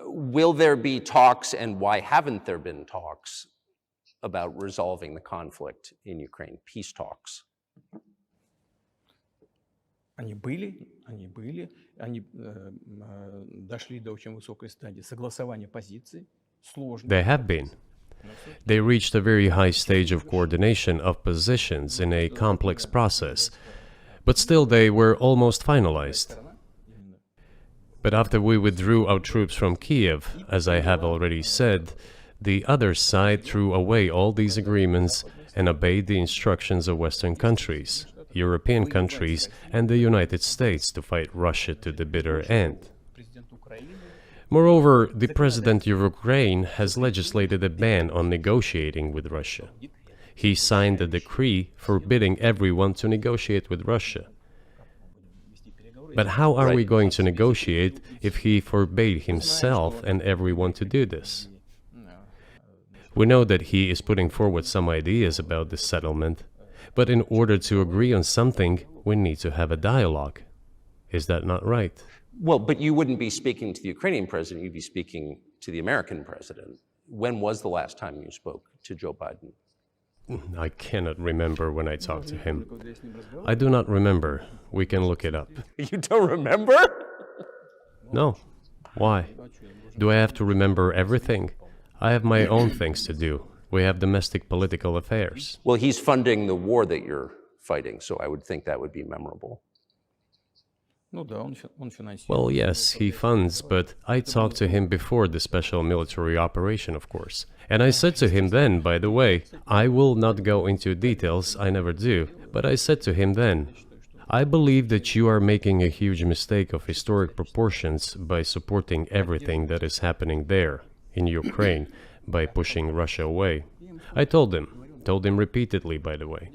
Will there be talks, and why haven't there been talks about resolving the conflict in Ukraine, peace talks? Они были, они дошли до очень высокой стадии согласования позиций, сложно. They have been. They reached a very high stage of coordination of positions in a complex process, but still they were almost finalized. But after we withdrew our troops from Kiev, as I have already said, the other side threw away all these agreements and obeyed the instructions of Western countries, European countries, and the United States to fight Russia to the bitter end. Moreover, the President of Ukraine has legislated a ban on negotiating with Russia. He signed a decree forbidding everyone to negotiate with Russia. But how are we going to negotiate if he forbade himself and everyone to do this? We know that he is putting forward some ideas about this settlement, but in order to agree on something, we need to have a dialogue. Is that not right? Well, but you wouldn't be speaking to the Ukrainian president, you'd be speaking to the American president. When was the last time you spoke to Joe Biden? I cannot remember when I talked to him. I do not remember. We can look it up. You don't remember? No. Why? Do I have to remember everything? I have my own things to do. We have domestic political affairs. Well, he's funding the war that you're fighting, so I would think that would be memorable. Well, yes, he funds, but I talked to him before the special military operation, of course. And I said to him then, by the way, I will not go into details, I never do, but I said to him then, I believe that you are making a huge mistake of historic proportions by supporting everything that is happening there, in Ukraine, by pushing Russia away. I told him repeatedly, by the way.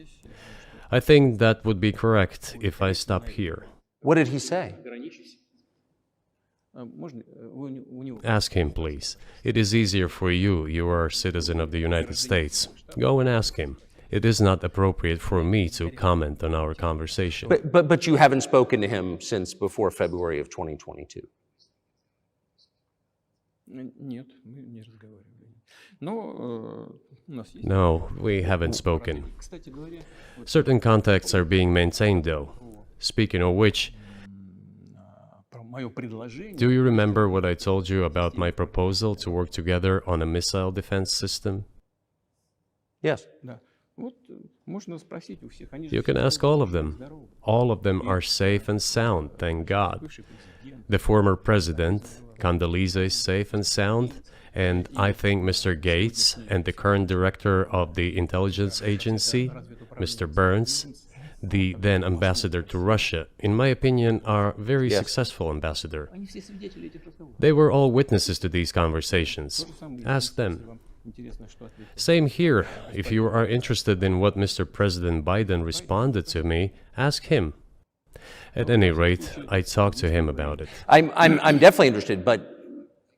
I think that would be correct if I stop here. What did he say? Ask him, please. It is easier for you. You are a citizen of the United States. Go and ask him. It is not appropriate for me to comment on our conversation. But you haven't spoken to him since before February of 2022? No, we haven't spoken. Certain contacts are being maintained, though. Speaking of which, do you remember what I told you about my proposal to work together on a missile defense system? Yes. You can ask all of them. All of them are safe and sound, thank God. The former president, Condoleezza, is safe and sound, and I think Mr. Gates and the current director of the intelligence agency, Mr. Burns, the then ambassador to Russia, in my opinion, are very successful ambassador. They were all witnesses to these conversations. Ask them. Same here. If you are interested in what Mr. President Biden responded to me, ask him. At any rate, I talked to him about it. I'm definitely interested, but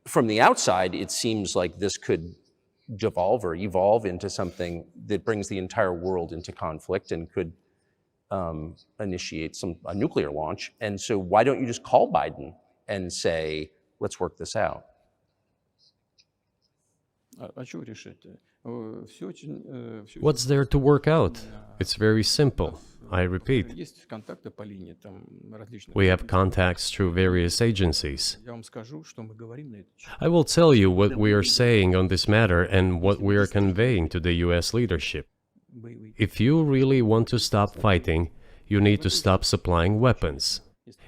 from the outside, it seems like this could devolve or evolve into something that brings the entire world into conflict and could initiate a nuclear launch. And so why don't you just call Biden and say, let's work this out? What's there to work out? It's very simple. I repeat. We have contacts through various agencies. I will tell you what we are saying on this matter and what we are conveying to the US leadership. If you really want to stop fighting, you need to stop supplying weapons.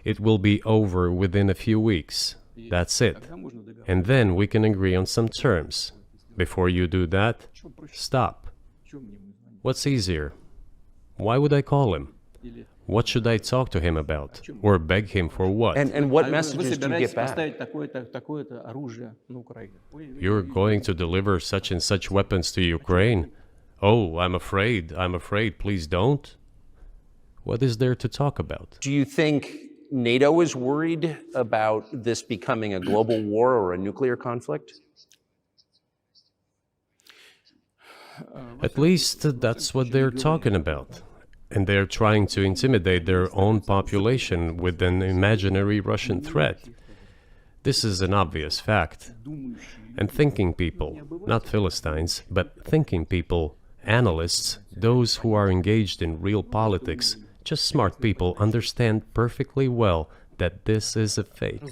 It will be over within a few weeks. That's it. And then we can agree on some terms. Before you do that, stop. What's easier? Why would I call him? What should I talk to him about? Or beg him for what? And what messages do you get back? You're going to deliver such and such weapons to Ukraine? Oh, I'm afraid, please don't. What is there to talk about? Do you think NATO is worried about this becoming a global war or a nuclear conflict? At least that's what they're talking about. and they're trying to intimidate their own population with an imaginary Russian threat. This is an obvious fact. And thinking people, not Philistines, but thinking people, analysts, those who are engaged in real politics, just smart people, understand perfectly well that this is a fake.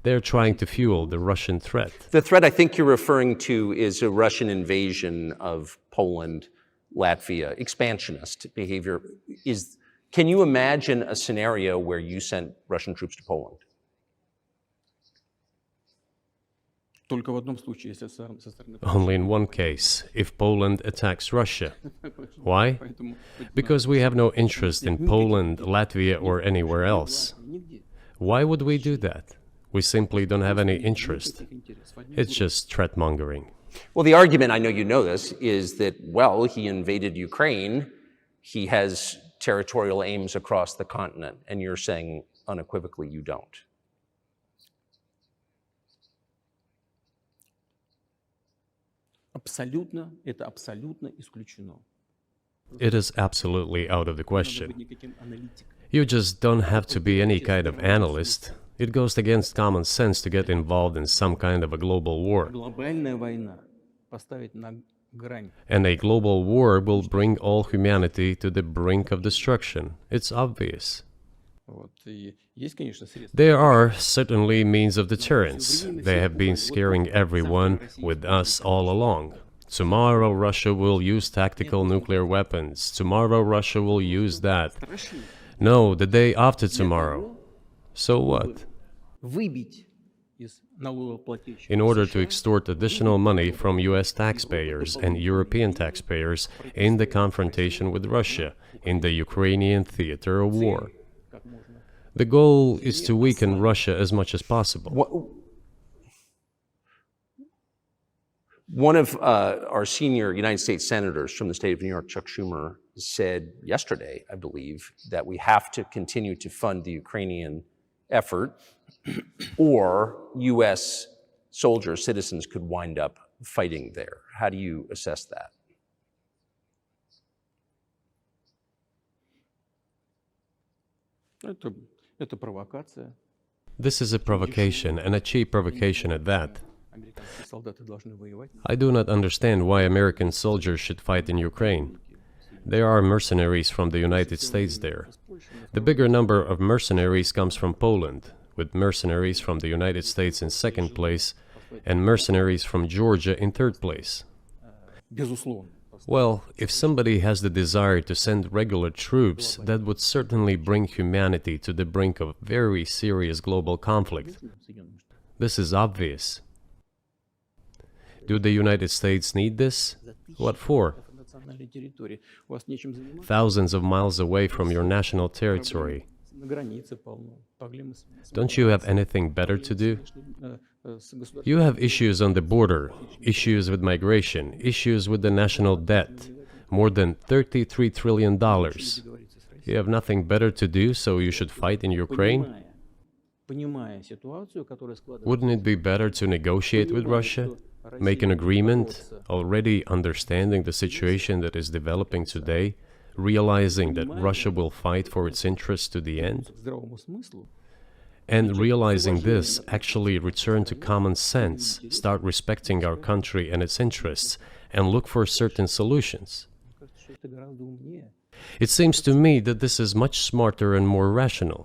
They're trying to fuel the Russian threat. The threat I think you're referring to is a Russian invasion of Poland, Latvia, expansionist behavior. Can you imagine a scenario where you sent Russian troops to Poland? Только в одном случае, если со стороны... Only in one case, if Poland attacks Russia. Why? Because we have no interest in Poland, Latvia, or anywhere else. Why would we do that? We simply don't have any interest. It's just threat-mongering. Well, the argument, I know you know this, is that, well, he invaded Ukraine, he has territorial aims across the continent, and you're saying unequivocally you don't. Это абсолютно исключено. It is absolutely out of the question. You just don't have to be any kind of analyst. It goes against common sense to get involved in some kind of a global war. Глобальная война поставить на грань. And a global war will bring all humanity to the brink of destruction. It's obvious. Вот. И есть, конечно, средства. There are certainly means of deterrence. They have been scaring everyone with us all along. Tomorrow Russia will use tactical nuclear weapons. Tomorrow Russia will use that. No, the day after tomorrow. So what? Выбить из налогоплательщиков In order to extort additional money from US taxpayers and European taxpayers in the confrontation with Russia in the Ukrainian theater of war. как можно. The goal is to weaken Russia as much as possible. One of our senior United States senators from the state of New York, Chuck Schumer, said yesterday, I believe, that we have to continue to fund the Ukrainian effort, or U.S. soldiers, citizens could wind up fighting there. How do you assess that? Это провокация. This is a provocation, and a cheap provocation at that. Американские солдаты должны воевать. I do not understand why American soldiers should fight in Ukraine. There are mercenaries from the United States there. The bigger number of mercenaries comes from Poland, with mercenaries from the United States in second place and mercenaries from Georgia in third place. Безусловно. Well, if somebody has the desire to send regular troops, that would certainly bring humanity to the brink of very serious global conflict. This is obvious. Do the United States need this? What for? Национальной территории. У вас нечем заниматься. Thousands of miles away from your national territory. На границе полно. Проблемы с Don't you have anything better to do? с государством. You have issues on the border, issues with migration, issues with the national debt, more than $33 trillion. You have nothing better to do, so you should fight in Ukraine? Понимая ситуацию, которая складывается. Wouldn't it be better to negotiate with Russia? Make an agreement, already understanding the situation that is developing today, realizing that Russia will fight for its interests to the end? К здравому смыслу. And realizing this, actually return to common sense, start respecting our country and its interests, and look for certain solutions. Мне кажется, что это гораздо умнее. It seems to me that this is much smarter and more rational.